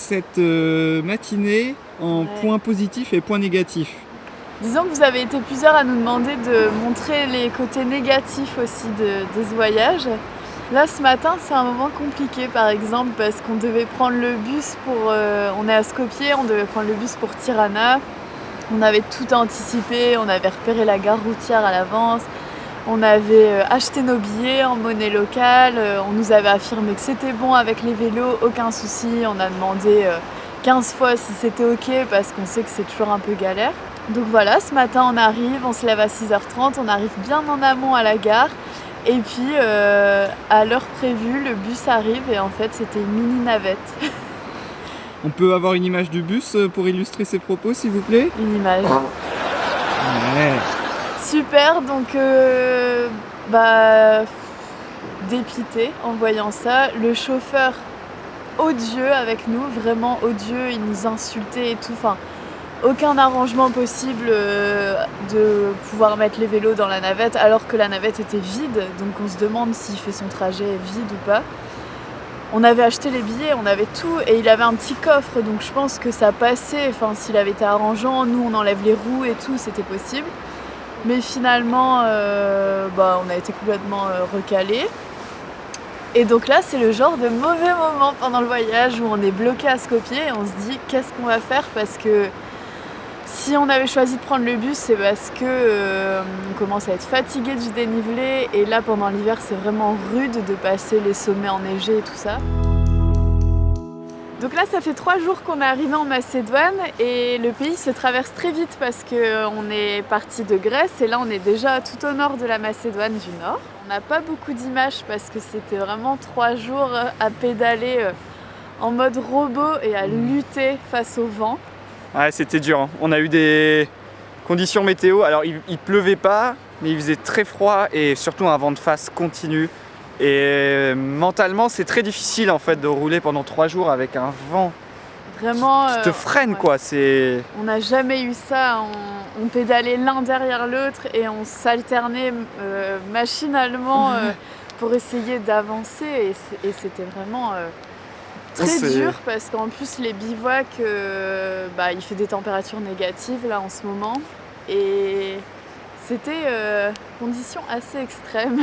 cette matinée en points positifs et points négatifs? Disons que vous avez été plusieurs à nous demander de montrer les côtés négatifs aussi de ce voyage. Là, ce matin, c'est un moment compliqué, par exemple, parce qu'on devait prendre le bus on est à Skopje, on devait prendre le bus pour Tirana. On avait tout anticipé, on avait repéré la gare routière à l'avance, on avait acheté nos billets en monnaie locale, on nous avait affirmé que c'était bon avec les vélos, aucun souci. On a demandé 15 fois si c'était ok parce qu'on sait que c'est toujours un peu galère. Donc voilà, ce matin on arrive, on se lève à 6h30, on arrive bien en amont à la gare. Et puis à l'heure prévue, le bus arrive et en fait c'était une mini navette. On peut avoir une image du bus pour illustrer ses propos, s'il vous plaît? Une image. Ouais. Super, donc dépité en voyant ça. Le chauffeur odieux avec nous, vraiment odieux, il nous insultait et tout. Enfin, aucun arrangement possible de pouvoir mettre les vélos dans la navette alors que la navette était vide. Donc on se demande s'il fait son trajet vide ou pas. On avait acheté les billets, on avait tout et il avait un petit coffre, donc je pense que ça passait. Enfin, s'il avait été arrangeant, nous on enlève les roues et tout, c'était possible. Mais finalement, on a été complètement recalés. Et donc là, c'est le genre de mauvais moment pendant le voyage où on est bloqué à Skopje et on se dit qu'est-ce qu'on va faire, parce que si on avait choisi de prendre le bus, c'est parce que on commence à être fatigué du dénivelé et là pendant l'hiver c'est vraiment rude de passer les sommets enneigés et tout ça. Donc là ça fait 3 jours qu'on est arrivé en Macédoine et le pays se traverse très vite parce qu'on est parti de Grèce et là on est déjà tout au nord de la Macédoine du Nord. On n'a pas beaucoup d'images parce que c'était vraiment 3 jours à pédaler en mode robot et à lutter face au vent. Ouais, c'était dur, hein. On a eu des conditions météo, alors il pleuvait pas, mais il faisait très froid et surtout un vent de face continu. Et mentalement, c'est très difficile en fait de rouler pendant 3 jours avec un vent vraiment, qui te freine, quoi. C'est... On n'a jamais eu ça, on pédalait l'un derrière l'autre et on s'alternait machinalement pour essayer d'avancer et c'était vraiment... très dur parce qu'en plus les bivouacs, il fait des températures négatives là en ce moment et c'était conditions assez extrêmes.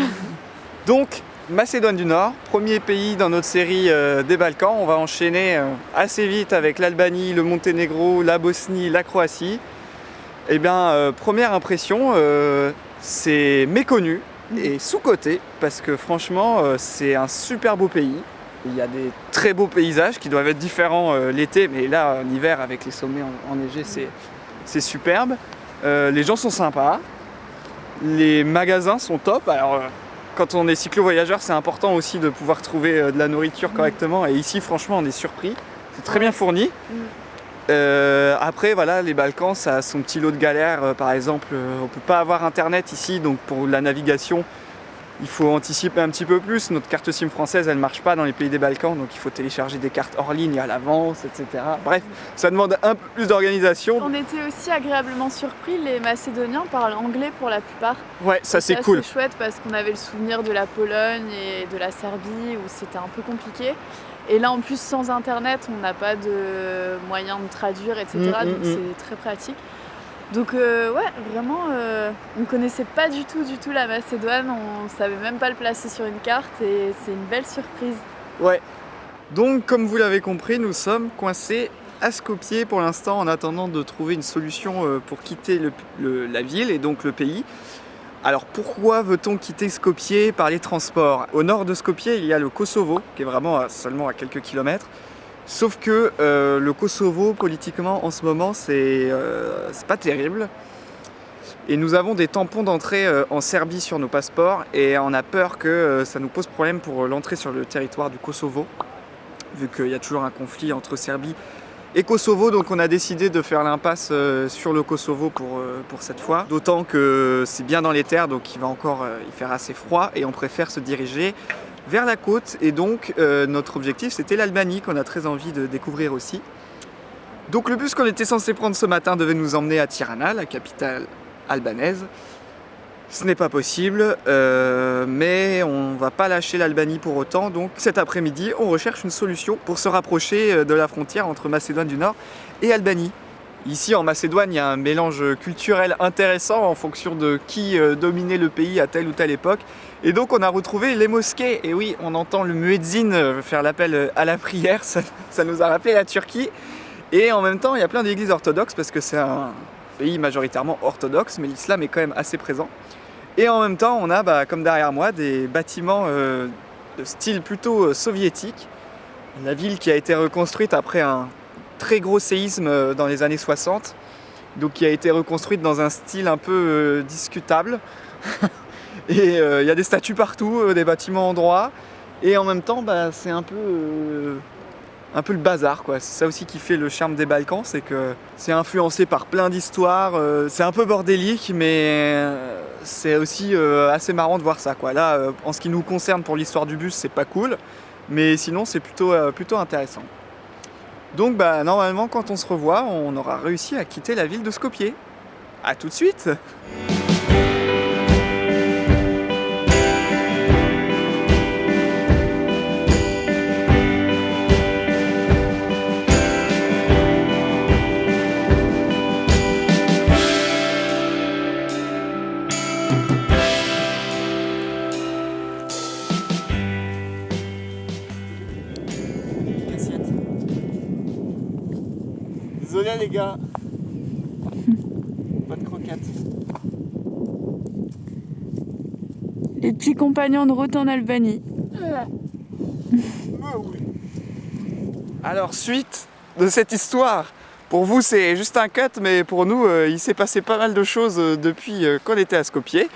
Donc, Macédoine du Nord, premier pays dans notre série des Balkans. On va enchaîner assez vite avec l'Albanie, le Monténégro, la Bosnie, la Croatie. Eh bien, première impression, c'est méconnu et sous-coté parce que franchement, c'est un super beau pays. Il y a des très beaux paysages qui doivent être différents l'été, mais là, en hiver, avec les sommets enneigés, c'est superbe. Les gens sont sympas, les magasins sont top. Alors, quand on est cyclo-voyageur, c'est important aussi de pouvoir trouver de la nourriture correctement. Et ici, franchement, on est surpris. C'est très bien fourni. Après, voilà, les Balkans, ça a son petit lot de galères. Par exemple, on ne peut pas avoir Internet ici, donc pour la navigation, il faut anticiper un petit peu plus. Notre carte SIM française, elle ne marche pas dans les pays des Balkans, donc il faut télécharger des cartes hors ligne à l'avance, etc. Bref, ça demande un peu plus d'organisation. On était aussi agréablement surpris, les Macédoniens parlent anglais pour la plupart. Ouais, ça c'est cool. C'est chouette parce qu'on avait le souvenir de la Pologne et de la Serbie où c'était un peu compliqué. Et là en plus sans internet, on n'a pas de moyen de traduire, etc. Donc c'est très pratique. Donc vraiment, on ne connaissait pas du tout la Macédoine, on ne savait même pas le placer sur une carte et c'est une belle surprise. Ouais, donc comme vous l'avez compris, nous sommes coincés à Skopje pour l'instant en attendant de trouver une solution pour quitter la ville et donc le pays. Alors pourquoi veut-on quitter Skopje par les transports? Au nord de Skopje, il y a le Kosovo, qui est vraiment seulement à quelques kilomètres. Sauf que le Kosovo, politiquement, en ce moment, c'est pas terrible. Et nous avons des tampons d'entrée en Serbie sur nos passeports et on a peur que ça nous pose problème pour l'entrée sur le territoire du Kosovo, vu qu'il y a toujours un conflit entre Serbie et Kosovo. Donc on a décidé de faire l'impasse sur le Kosovo pour cette fois. D'autant que c'est bien dans les terres, donc il va encore y faire assez froid et on préfère se diriger vers la côte. Et donc notre objectif, c'était l'Albanie, qu'on a très envie de découvrir aussi. Donc le bus qu'on était censé prendre ce matin devait nous emmener à Tirana, la capitale albanaise. ce n'est pas possible, mais on va pas lâcher l'Albanie pour autant. Donc cet après-midi, on recherche une solution pour se rapprocher de la frontière entre Macédoine du Nord et Albanie. Ici en Macédoine, il y a un mélange culturel intéressant en fonction de qui dominait le pays à telle ou telle époque. Et donc on a retrouvé les mosquées. Et oui, on entend le muezzin faire l'appel à la prière, ça nous a rappelé la Turquie. Et en même temps, il y a plein d'églises orthodoxes parce que c'est un pays majoritairement orthodoxe, mais l'islam est quand même assez présent. Et en même temps, on a, comme derrière moi, des bâtiments de style plutôt soviétique. La ville qui a été reconstruite après un très gros séisme dans les années 60, donc qui a été reconstruite dans un style un peu discutable. Et il y a des statues partout, des bâtiments en droit, et en même temps, c'est un peu le bazar, quoi. C'est ça aussi qui fait le charme des Balkans, c'est que c'est influencé par plein d'histoires, c'est un peu bordélique, mais c'est aussi assez marrant de voir ça, quoi. Là, en ce qui nous concerne pour l'histoire du bus, c'est pas cool, mais sinon c'est plutôt intéressant. Donc normalement quand on se revoit, on aura réussi à quitter la ville de Skopje. A tout de suite! Désolé les gars, pas de croquettes. Les petits compagnons de route en Albanie. Alors suite de cette histoire, pour vous c'est juste un cut, mais pour nous il s'est passé pas mal de choses depuis qu'on était à Skopje.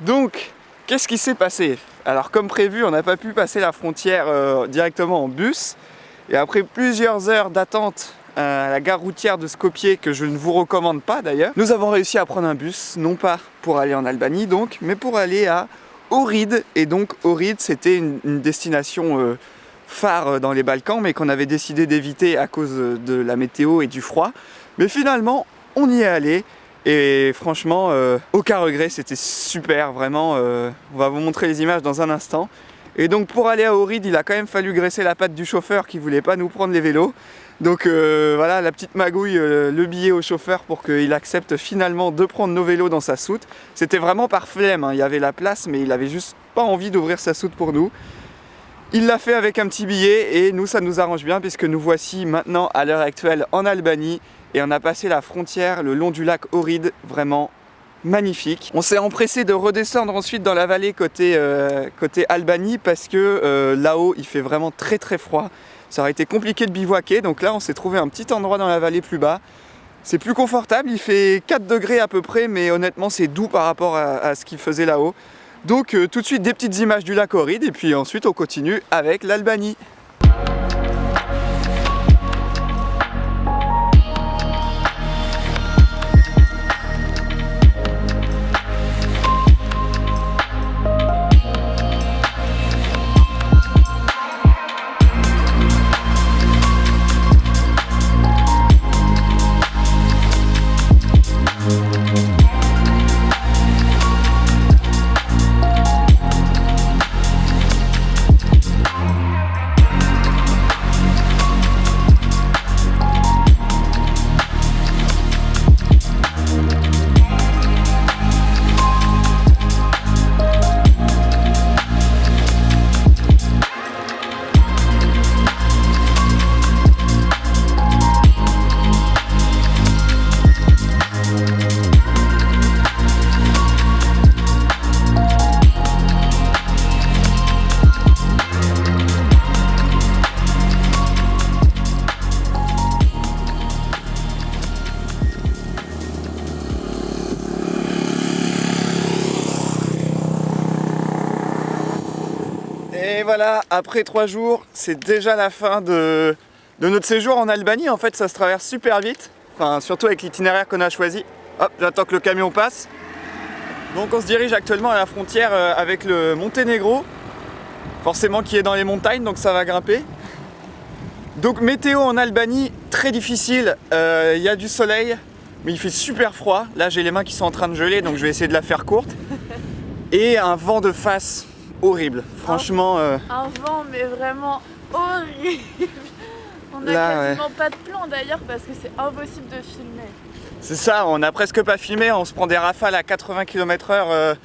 Donc qu'est-ce qui s'est passé? Alors comme prévu, on n'a pas pu passer la frontière directement en bus, et après plusieurs heures d'attente à la gare routière de Skopje, que je ne vous recommande pas d'ailleurs, nous avons réussi à prendre un bus, non pas pour aller en Albanie donc, mais pour aller à Ohrid. Et donc Ohrid, c'était une destination phare dans les Balkans, mais qu'on avait décidé d'éviter à cause de la météo et du froid. Mais finalement, on y est allé, et franchement, aucun regret, c'était super, vraiment. On va vous montrer les images dans un instant. Et donc pour aller à Ohrid, il a quand même fallu graisser la patte du chauffeur qui voulait pas nous prendre les vélos. Donc voilà, la petite magouille, le billet au chauffeur pour qu'il accepte finalement de prendre nos vélos dans sa soute. C'était vraiment par flemme, hein. Il y avait la place, mais il avait juste pas envie d'ouvrir sa soute pour nous. Il l'a fait avec un petit billet, et nous ça nous arrange bien puisque nous voici maintenant à l'heure actuelle en Albanie, et on a passé la frontière le long du lac Ohrid, vraiment magnifique. On s'est empressé de redescendre ensuite dans la vallée côté Albanie parce que là-haut il fait vraiment très très froid. Ça aurait été compliqué de bivouaquer, donc là on s'est trouvé un petit endroit dans la vallée plus bas. C'est plus confortable, il fait 4 degrés à peu près, mais honnêtement c'est doux par rapport à ce qu'il faisait là-haut. Donc tout de suite des petites images du lac Ohrid, et puis ensuite on continue avec l'Albanie. Et voilà, après 3 jours, c'est déjà la fin de notre séjour en Albanie. En fait, ça se traverse super vite, enfin, surtout avec l'itinéraire qu'on a choisi. Hop, j'attends que le camion passe. Donc on se dirige actuellement à la frontière avec le Monténégro, forcément qui est dans les montagnes, donc ça va grimper. Donc météo en Albanie, très difficile, il y a du soleil, mais il fait super froid. Là j'ai les mains qui sont en train de geler, donc je vais essayer de la faire courte. Et un vent de face horrible. Franchement... Un vent mais vraiment horrible. On a Là, quasiment pas de plan d'ailleurs parce que c'est impossible de filmer. C'est ça, on n'a presque pas filmé, on se prend des rafales à 80 km/h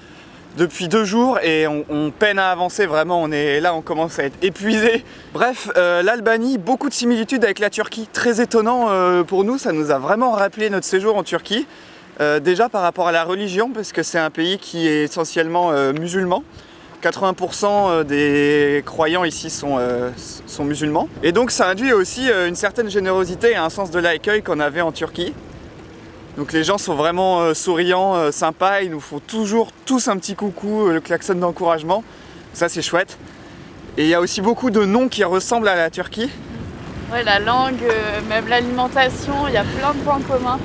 depuis 2 jours et on peine à avancer, vraiment, on commence à être épuisé. Bref, l'Albanie, beaucoup de similitudes avec la Turquie, très étonnant pour nous, ça nous a vraiment rappelé notre séjour en Turquie. Déjà par rapport à la religion, parce que c'est un pays qui est essentiellement musulman. 80% des croyants ici sont musulmans. Et donc ça induit aussi une certaine générosité et un sens de l'accueil qu'on avait en Turquie. Donc les gens sont vraiment souriants, sympas, ils nous font toujours tous un petit coucou, le klaxon d'encouragement. Ça c'est chouette. Et il y a aussi beaucoup de noms qui ressemblent à la Turquie. Ouais, la langue, même l'alimentation, il y a plein de points communs.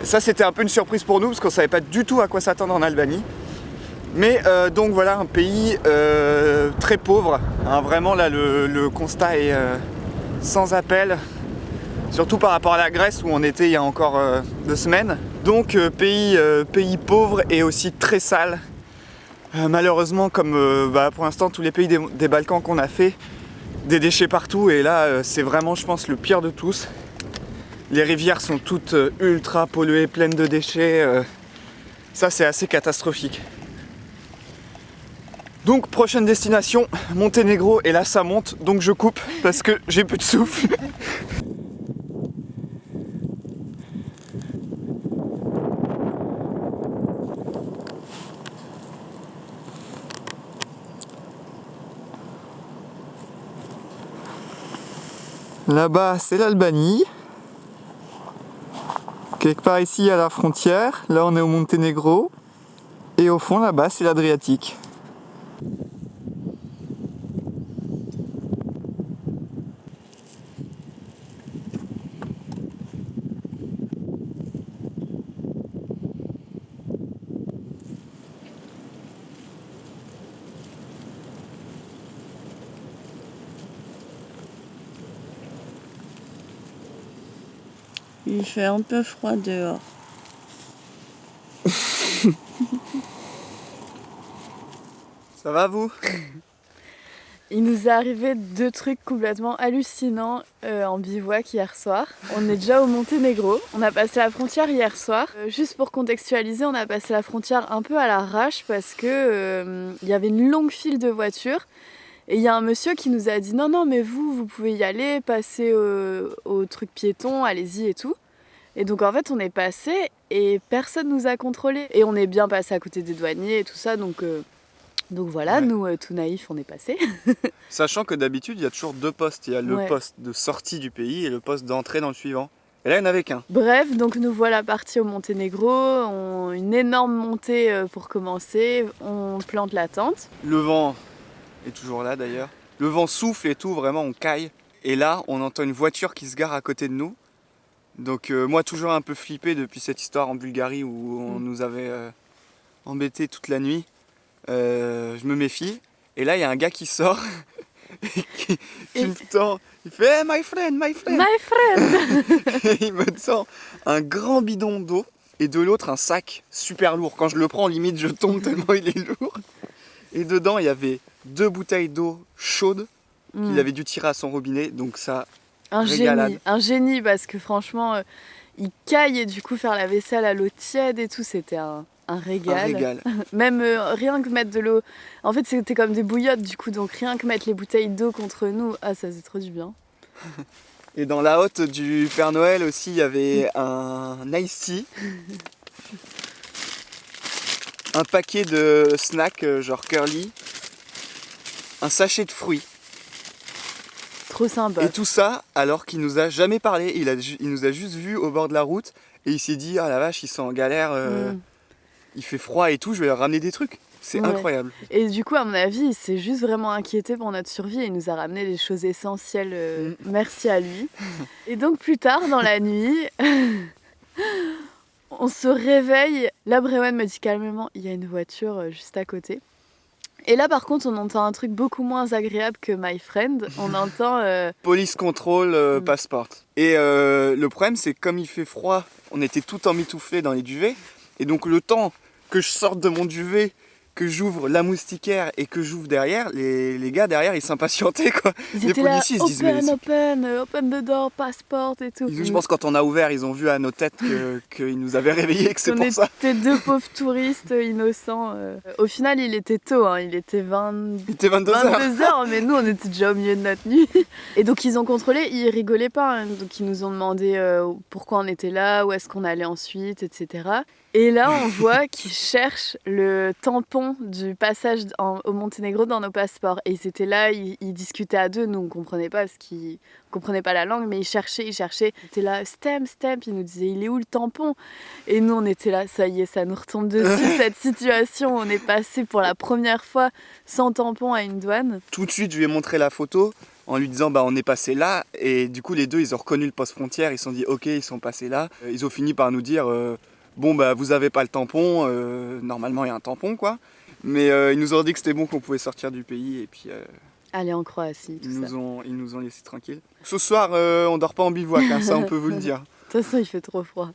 Ça c'était un peu une surprise pour nous parce qu'on ne savait pas du tout à quoi s'attendre en Albanie. Mais donc voilà, un pays très pauvre, hein, vraiment là le constat est sans appel, surtout par rapport à la Grèce où on était il y a encore 2 semaines. Donc pays pauvre et aussi très sale. Malheureusement, comme pour l'instant tous les pays des Balkans qu'on a fait, des déchets partout et là c'est vraiment je pense le pire de tous. Les rivières sont toutes ultra polluées, pleines de déchets, ça c'est assez catastrophique. Donc prochaine destination, Monténégro, et là ça monte, donc je coupe parce que j'ai plus de souffle. Là-bas c'est l'Albanie. Quelque part ici à la frontière, là on est au Monténégro. Et au fond là-bas c'est l'Adriatique. Il fait un peu froid dehors. Ça va vous? Il nous est arrivé 2 trucs complètement hallucinants en bivouac hier soir. On est déjà au Monténégro, on a passé la frontière hier soir. Juste pour contextualiser, on a passé la frontière un peu à l'arrache parce que il y avait une longue file de voitures. Et il y a un monsieur qui nous a dit non mais vous pouvez y aller, passer au truc piéton, allez-y et tout. Et donc en fait on est passé et personne nous a contrôlés. Et on est bien passé à côté des douaniers et tout ça, donc voilà, ouais. Nous tout naïfs on est passé. Sachant que d'habitude il y a toujours 2 postes, il y a le poste de sortie du pays et le poste d'entrée dans le suivant. Et là il n'y en avait qu'un. Bref, donc nous voilà partis au Monténégro, une énorme montée pour commencer, on plante la tente. Le vent est toujours là d'ailleurs. Le vent souffle et tout, vraiment on caille. Et là on entend une voiture qui se gare à côté de nous. Donc moi toujours un peu flippé depuis cette histoire en Bulgarie où on nous avait embêtés toute la nuit. Je me méfie. Et là il y a un gars qui sort qui me tend. Il fait hey, my friend, my friend. My friend. Et il me tend un grand bidon d'eau et de l'autre un sac super lourd. Quand je le prends limite je tombe tellement il est lourd. Et dedans il y avait 2 bouteilles d'eau chaude qu'il avait dû tirer à son robinet. Donc ça... Un génie parce que franchement il caille et du coup faire la vaisselle à l'eau tiède et tout c'était un régal. Un régal. Même rien que mettre de l'eau, en fait c'était comme des bouillottes du coup, donc rien que mettre les bouteilles d'eau contre nous, ça faisait trop du bien. Et dans la hotte du Père Noël aussi il y avait un iced tea, un paquet de snacks genre curly, un sachet de fruits. Trop sympa. Et tout ça alors qu'il nous a jamais parlé, il nous a juste vus au bord de la route et il s'est dit ah la vache ils sont en galère, il fait froid et tout, je vais leur ramener des trucs. C'est incroyable. Et du coup à mon avis il s'est juste vraiment inquiété pour notre survie et il nous a ramené des choses essentielles, merci à lui. Et donc plus tard dans la nuit, on se réveille, là Brewen me dit calmement il y a une voiture juste à côté. Et là par contre on entend un truc beaucoup moins agréable que My Friend, on entend... Police control passport. Et le problème c'est que comme il fait froid, on était tout emmitouflés dans les duvets, et donc le temps que je sorte de mon duvet, que j'ouvre la moustiquaire et que j'ouvre derrière, les gars derrière ils s'impatientaient quoi. Ils Les étaient là, policiers ils se disent mais open the door, passport et tout. je pense quand on a ouvert, ils ont vu à nos têtes qu'ils nous avaient réveillés, que c'est pour ça. On était deux pauvres touristes innocents. Au final, il était tôt, hein. Il était Il était 22h. mais nous, on était déjà au milieu de notre nuit. Et donc, ils ont contrôlé, ils rigolaient pas. Hein. Donc, ils nous ont demandé pourquoi on était là, où est-ce qu'on allait ensuite, etc. Et là, on voit qu'ils cherchent le tampon du passage au Monténégro dans nos passeports. Et ils étaient là, ils discutaient à deux. Nous, on comprenait pas parce qu'ils comprenaient pas la langue, mais ils cherchaient. Ils étaient là, stamp. Ils nous disaient, il est où le tampon? Et nous, on était là, ça y est, ça nous retombe dessus, cette situation. On est passé pour la première fois sans tampon à une douane. Tout de suite, je lui ai montré la photo en lui disant on est passé là. Et du coup, les deux, ils ont reconnu le poste frontière. Ils se sont dit, ok, ils sont passés là. Ils ont fini par nous dire... vous avez pas le tampon, normalement il y a un tampon quoi. Mais ils nous ont dit que c'était bon, qu'on pouvait sortir du pays et puis aller en Croatie, ils nous ont laissé tranquilles. Ce soir on dort pas en bivouac, hein, ça on peut vous le dire. De toute façon il fait trop froid.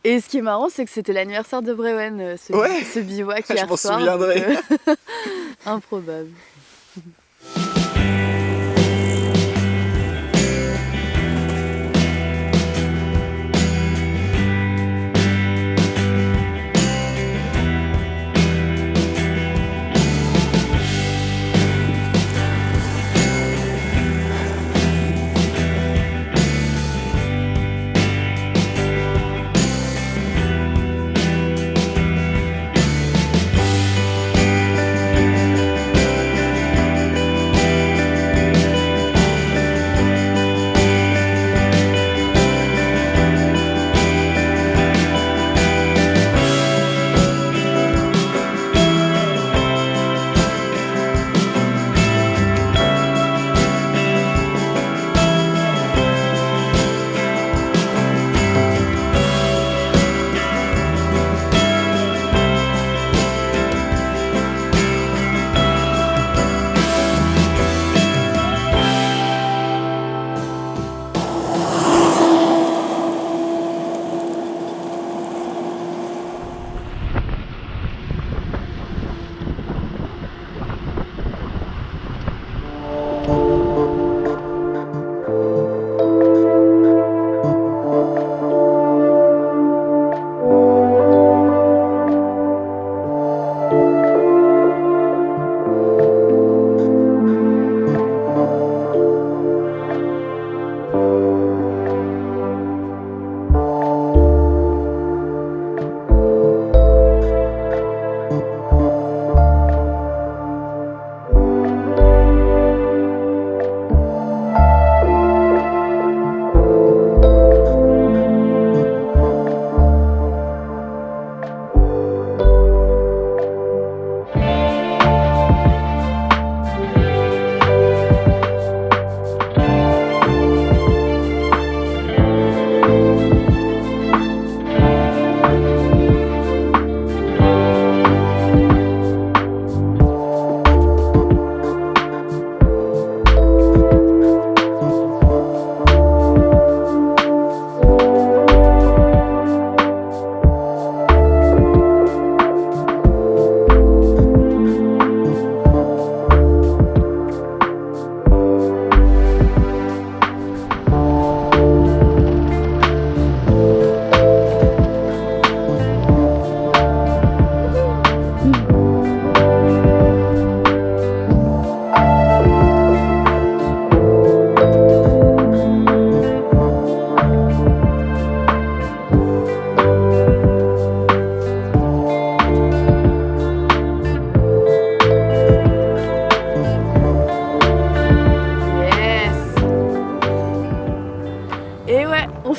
Et ce qui est marrant c'est que c'était l'anniversaire de Brewen, ce bivouac hier soir. Je m'en souviendrai. Improbable.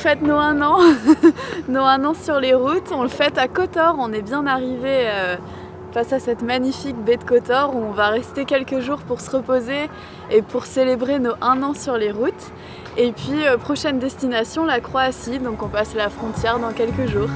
fête nos 1 an, nos 1 an sur les routes, on le fête à Kotor. On est bien arrivé face à cette magnifique baie de Kotor où on va rester quelques jours pour se reposer et pour célébrer nos 1 an sur les routes. Et puis prochaine destination, la Croatie, donc on passe la frontière dans quelques jours.